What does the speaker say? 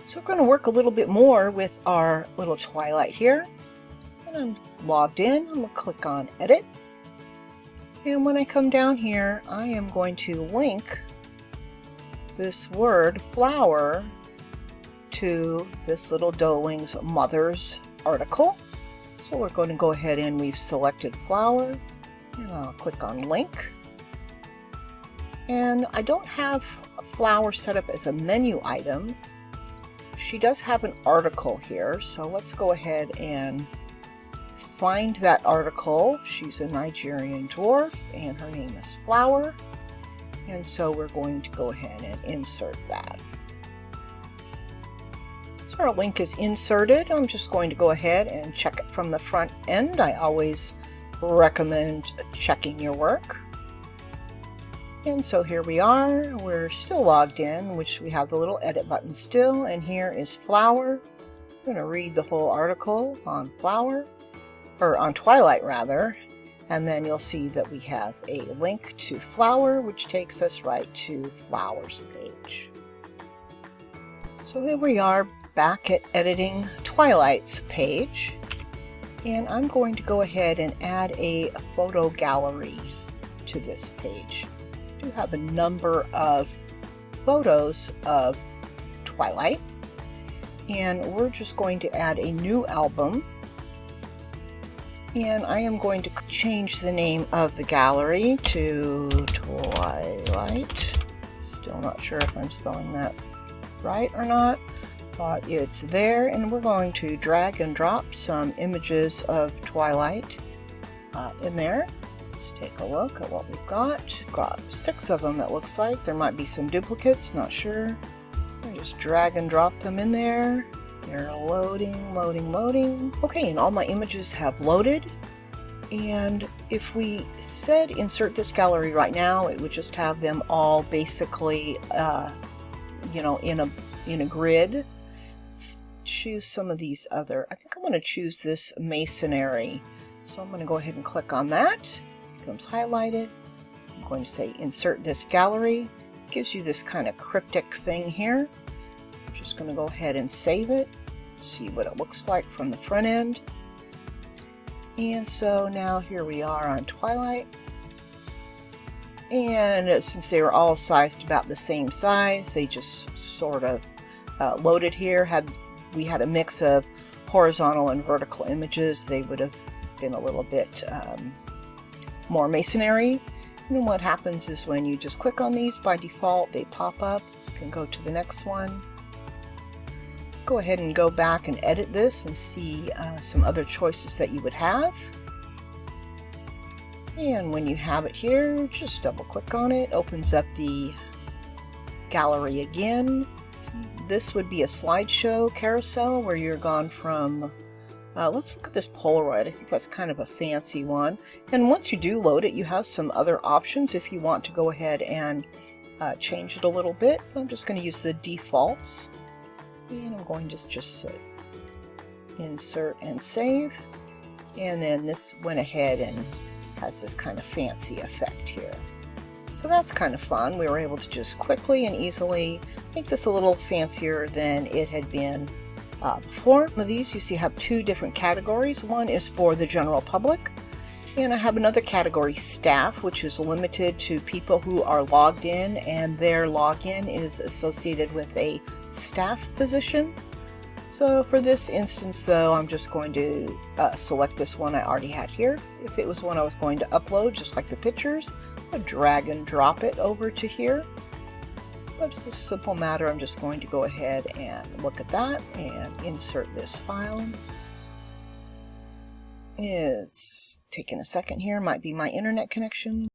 So we're going to work a little bit more with our little Twilight here. And I'm logged in. I'm going to click on Edit. And when I come down here, I am going to link this word flower to this little Doeling's Mother's article. So we're going to go ahead and we've selected flower. And I'll click on link. And I don't have a flower set up as a menu item. She does have an article here, so let's go ahead and find that article. She's a Nigerian dwarf and her name is Flower, and so we're going to go ahead and insert that. So our link is inserted. I'm just going to go ahead and check it from the front end. I always recommend checking your work. And so here we are, we're still logged in, which we have the little edit button still, and here is Flower. I'm going to read the whole article on Flower, or on Twilight rather, and then you'll see that we have a link to Flower, which takes us right to Flower's page. So here we are back at editing Twilight's page, and I'm going to go ahead and add a photo gallery to this page. Do have a number of photos of Twilight, and we're just going to add a new album, and I am going to change the name of the gallery to Twilight. Still not sure if I'm spelling that right or not, but it's there, and we're going to drag and drop some images of Twilight in there. Let's take a look at what we've got. We've got 6 of them, it looks like. There might be some duplicates, not sure. I just drag and drop them in there. They're loading, loading, loading. Okay, and all my images have loaded. And if we said insert this gallery right now, it would just have them all basically, you know, in a grid. Let's choose some of these other. I think I'm going to choose this masonry. So I'm going to go ahead and click on that. Becomes highlighted. I'm going to say insert this gallery. It gives you this kind of cryptic thing here. I'm just going to go ahead and save it, see what it looks like from the front end. And so now here we are on Twilight, and since they were all sized about the same size, they just sort of loaded here. Had we had a mix of horizontal and vertical images, they would have been a little bit more masonry. And what happens is when you just click on these, by default they pop up. You can go to the next one. Let's go ahead and go back and edit this and see some other choices that you would have. And when you have it here, just double click on it, opens up the gallery again. So this would be a slideshow carousel where you're gone from let's look at this Polaroid. I think that's kind of a fancy one. And once you do load it, you have some other options if you want to go ahead and change it a little bit. I'm just going to use the defaults. And I'm going to just insert and save. And then this went ahead and has this kind of fancy effect here. So that's kind of fun. We were able to just quickly and easily make this a little fancier than it had been before. One of these you see have 2 different categories. One is for the general public, and I have another category, staff, which is limited to people who are logged in and their login is associated with a staff position. So for this instance though, I'm just going to select this one I already had here. If it was one I was going to upload, just like the pictures, I'd drag and drop it over to here. But it's a simple matter. I'm just going to go ahead and look at that and insert this file. It's taking a second here, might be my internet connection.